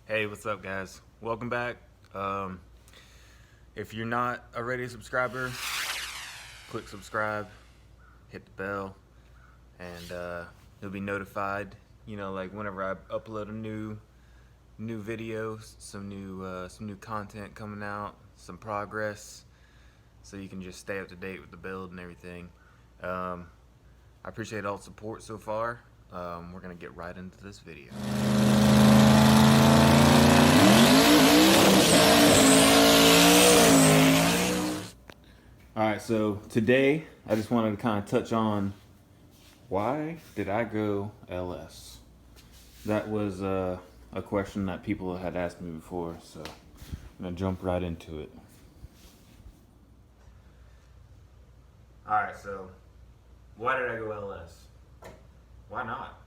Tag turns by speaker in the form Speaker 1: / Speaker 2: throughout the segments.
Speaker 1: Hey, what's up, guys? Welcome back. If you're not already a subscriber, click subscribe, hit the bell, and you'll be notified. Like whenever I upload a new video, some new content coming out, some progress, so you can just stay up to date with the build and everything. I appreciate all the support so far. We're gonna get right into this video. Alright, so today I just wanted to kind of touch on why did I go LS? That was a question that people had asked me before, so I'm going to jump right into it. Alright, so why did I go LS? Why not?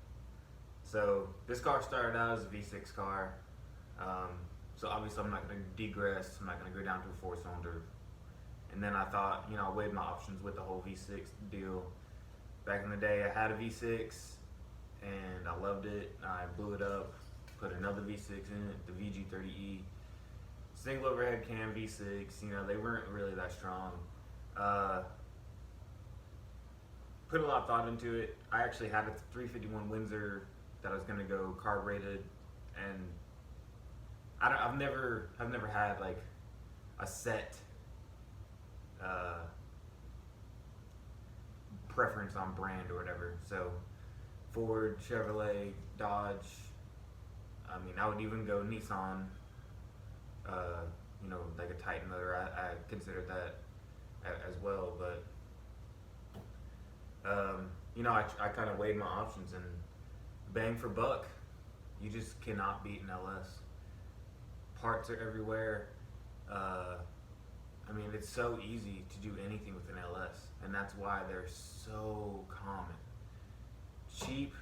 Speaker 1: So this car started out as a V6 car, so obviously I'm not going to digress, I'm not going to go down to a 4-cylinder. And then I thought, I weighed my options with the whole V6 deal. Back in the day, I had a V6 and I loved it. I blew it up, put another V6 in it, the VG30E. Single overhead cam V6, they weren't really that strong. Put a lot of thought into it. I actually had a 351 Windsor that I was gonna go carbureted, and I've never had like a set preference on brand or whatever. So Ford, Chevrolet, Dodge, I would even go Nissan, like a Titan motor. I consider that as well, but I kind of weighed my options, and bang for buck, you just cannot beat an LS. Parts are everywhere. It's so easy to do anything with an LS, and that's why they're so common. Cheap,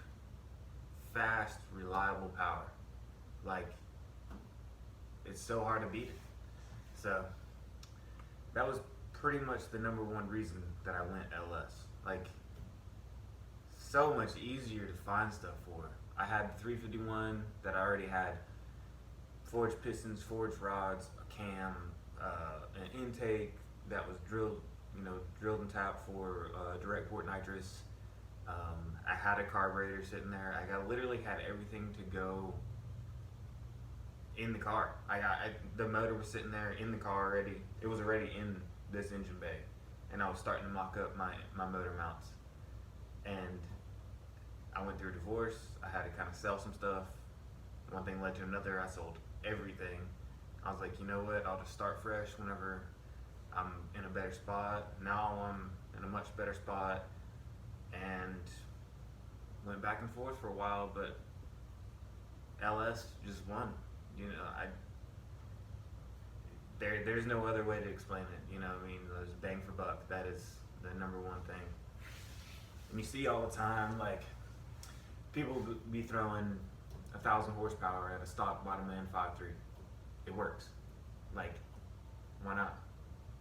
Speaker 1: fast, reliable power. Like, it's so hard to beat it. So, that was pretty much the number one reason that I went LS. Like, so much easier to find stuff for. I had the 351 that I already had forged pistons, forged rods, a cam, an intake that was drilled and tapped for direct port nitrous. I had a carburetor sitting there. I literally had everything to go in the car. The motor was sitting there in the car already. It was already in this engine bay, and I was starting to mock up my motor mounts. And I went through a divorce. I had to kind of sell some stuff. One thing led to another. I sold everything. I was like, you know what, I'll just start fresh whenever I'm in a better spot. Now I'm in a much better spot, and went back and forth for a while, but LS just won. There's no other way to explain it. There's bang for buck. That is the number one thing. And you see all the time, like, people be throwing 1,000 horsepower at a stock bottom end 5.3. It works. Like, why not?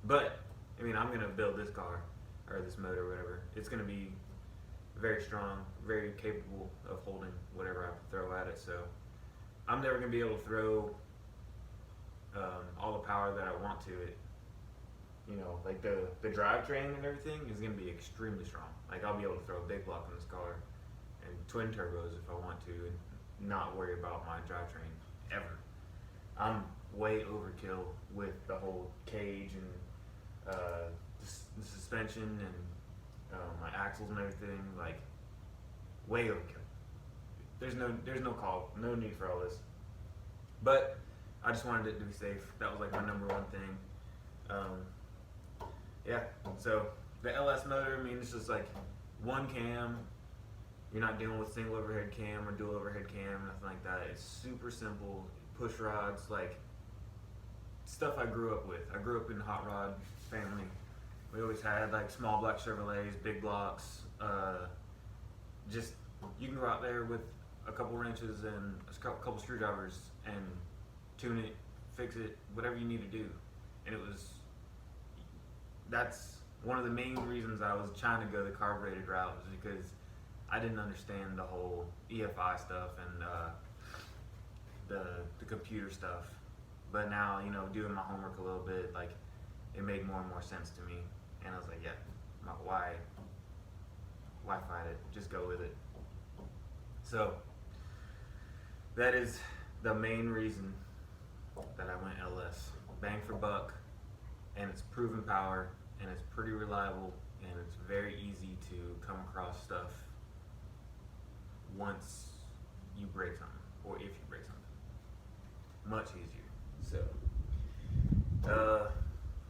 Speaker 1: But I'm gonna build this car or this motor or whatever. It's gonna be very strong, very capable of holding whatever I throw at it. So I'm never gonna be able to throw all the power that I want to it. Like the drivetrain and everything is gonna be extremely strong. Like, I'll be able to throw a big block in this car and twin turbos if I want to, and not worry about my drivetrain ever. I'm way overkill with the whole cage and the suspension and my axles and everything. Like, way overkill. There's no need for all this. But I just wanted it to be safe. That was like my number one thing. Yeah. So the LS motor, it's just like one cam. You're not dealing with single overhead cam or dual overhead cam, nothing like that. It's super simple. Push rods, like stuff I grew up with. I grew up in a hot rod family. We always had like small block Chevrolets, big blocks. Just, you can go out there with a couple wrenches and a couple screwdrivers and tune it, fix it, whatever you need to do. And that's one of the main reasons I was trying to go the carbureted route, was because I didn't understand the whole EFI stuff and the computer stuff. But now, you know, doing my homework a little bit, like, it made more and more sense to me. And I was like, yeah, why fight it? Just go with it. So that is the main reason that I went LS. Bang for buck, and it's proven power, and it's pretty reliable, and it's very easy to come across stuff once you break something, or if you break something. Much easier. So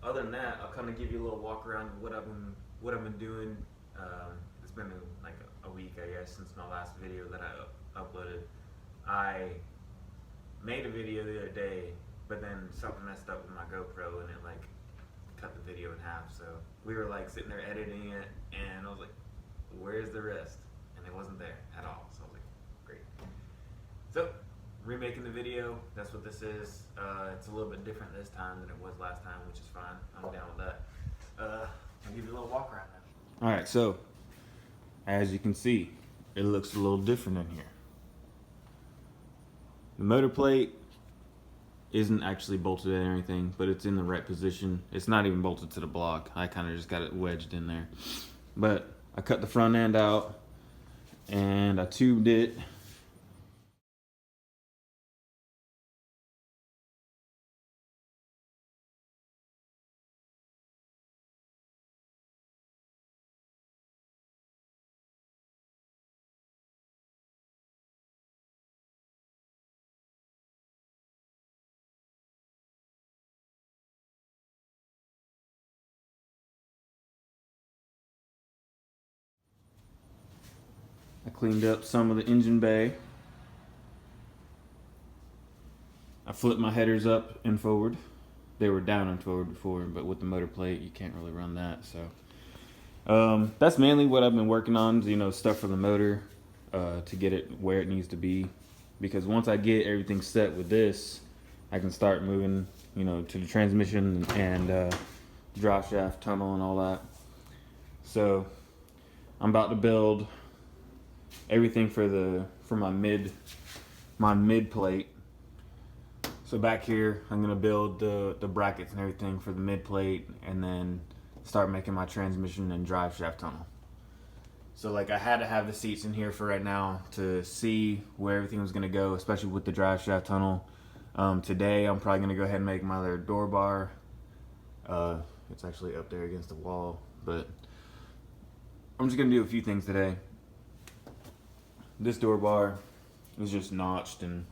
Speaker 1: other than that, I'll kind of give you a little walk around of what I've been doing. It's been like a week, I guess, since my last video that I uploaded. I made a video the other day, but then something messed up with my GoPro and it like cut the video in half. So we were like sitting there editing it, and I was like, where's the rest? And it wasn't there at all. So I was like, great. So remaking the video, that's what this is. It's a little bit different this time than it was last time, which is fine. I'm down with that. I'll give you a little walk around now. All right, so as you can see, it looks a little different in here. The motor plate isn't actually bolted in or anything, but it's in the right position. It's not even bolted to the block. I kind of just got it wedged in there. But I cut the front end out and I tubed it. I cleaned up some of the engine bay. I flipped my headers up and forward. They were down and forward before, but with the motor plate, you can't really run that. So that's mainly what I've been working on, you know, stuff for the motor to get it where it needs to be. Because once I get everything set with this, I can start moving, you know, to the transmission and drop shaft tunnel and all that. So I'm about to build everything for my mid plate. So back here, I'm gonna build the brackets and everything for the mid plate, and then start making my transmission and drive shaft tunnel. So like I had to have the seats in here for right now to see where everything was gonna go, especially with the drive shaft tunnel. Today I'm probably gonna go ahead and make my other door bar. It's actually up there against the wall, but I'm just gonna do a few things today. This door bar is just notched and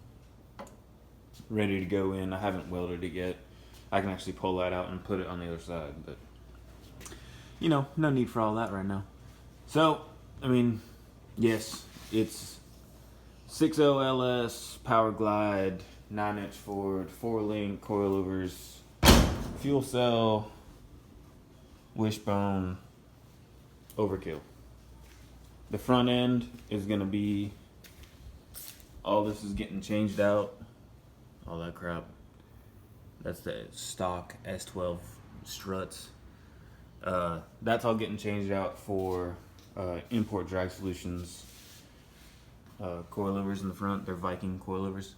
Speaker 1: ready to go in. I haven't welded it yet. I can actually pull that out and put it on the other side, but you know, no need for all that right now. So, I mean, yes, it's 6.0 LS, Power Glide, 9-inch Ford, 4-link coilovers, fuel cell, wishbone, overkill. The front end is gonna be, all this is getting changed out, all that crap. That's the stock S12 struts. That's all getting changed out for Import Drag Solutions coilovers in the front. They're Viking coilovers.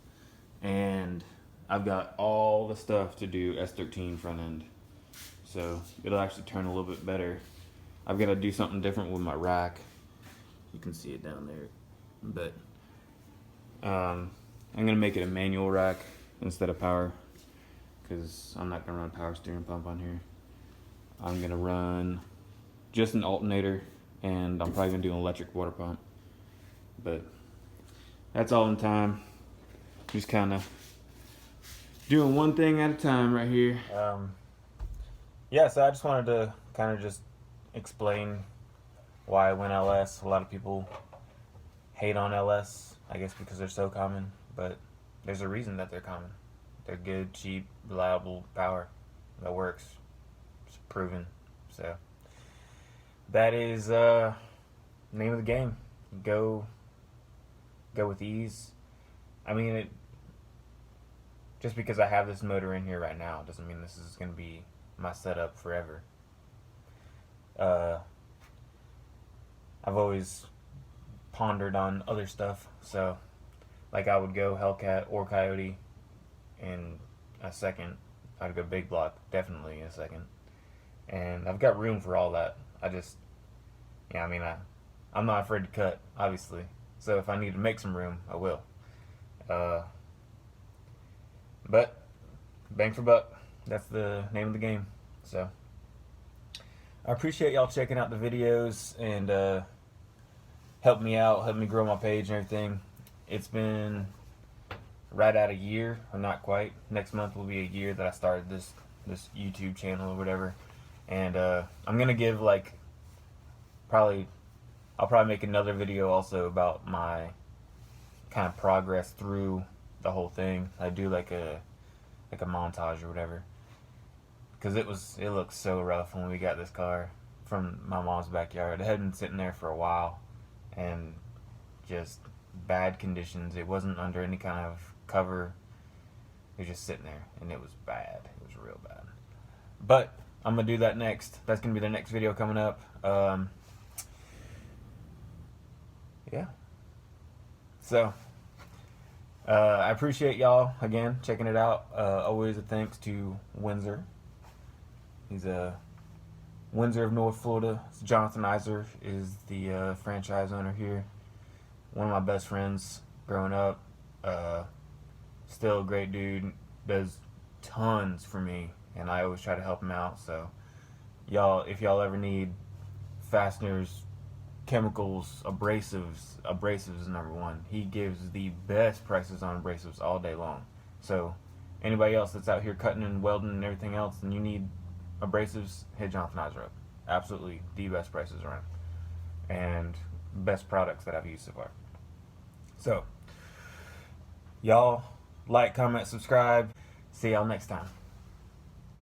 Speaker 1: And I've got all the stuff to do S13 front end. So it'll actually turn a little bit better. I've got to do something different with my rack. You can see it down there. But I'm going to make it a manual rack instead of power, because I'm not going to run a power steering pump on here. I'm going to run just an alternator, and I'm probably going to do an electric water pump. But that's all in time. Just kind of doing one thing at a time right here. Yeah, so I just wanted to kind of just explain why I went LS. A lot of people hate on LS, I guess because they're so common, but there's a reason that they're common. They're good, cheap, reliable power that works. It's proven. So that is name of the game. Go with ease. I mean, just because I have this motor in here right now doesn't mean this is going to be my setup forever. I've always pondered on other stuff, so
Speaker 2: Like I would go Hellcat or Coyote in a second. I'd go big block definitely in a second. And I've got room for all that. I just, yeah, I mean, I'm not afraid to cut, obviously. So if I need to make some room, I will. Uh, but bang for buck, that's the name of the game. So I appreciate y'all checking out the videos and help me out, help me grow my page and everything. It's been right at a year, or not quite. Next month will be a year that I started this YouTube channel or whatever. And I'm gonna give like I'll probably make another video also about my kind of progress through the whole thing. I do like a montage or whatever, because it looks so rough when we got this car from my mom's backyard. It had been sitting there for a while and just bad conditions. It wasn't under any kind of cover. It was just sitting there and it was bad. It was real bad. But I'm gonna do that next. That's gonna be the next video coming up. Yeah. So I appreciate y'all again checking it out. Always a thanks to Windsor. He's a Windsor of North Florida. Jonathan Iser is the franchise owner here. One of my best friends growing up. Still a great dude. Does tons for me, and I always try to help him out. So y'all, if y'all ever need fasteners, chemicals, abrasives is number one. He gives the best prices on abrasives all day long. So anybody else that's out here cutting and welding and everything else and you need abrasives, hit Jonathan Iser up. Absolutely the best prices around and best products that I've used so far. So y'all like, comment, subscribe. See y'all next time.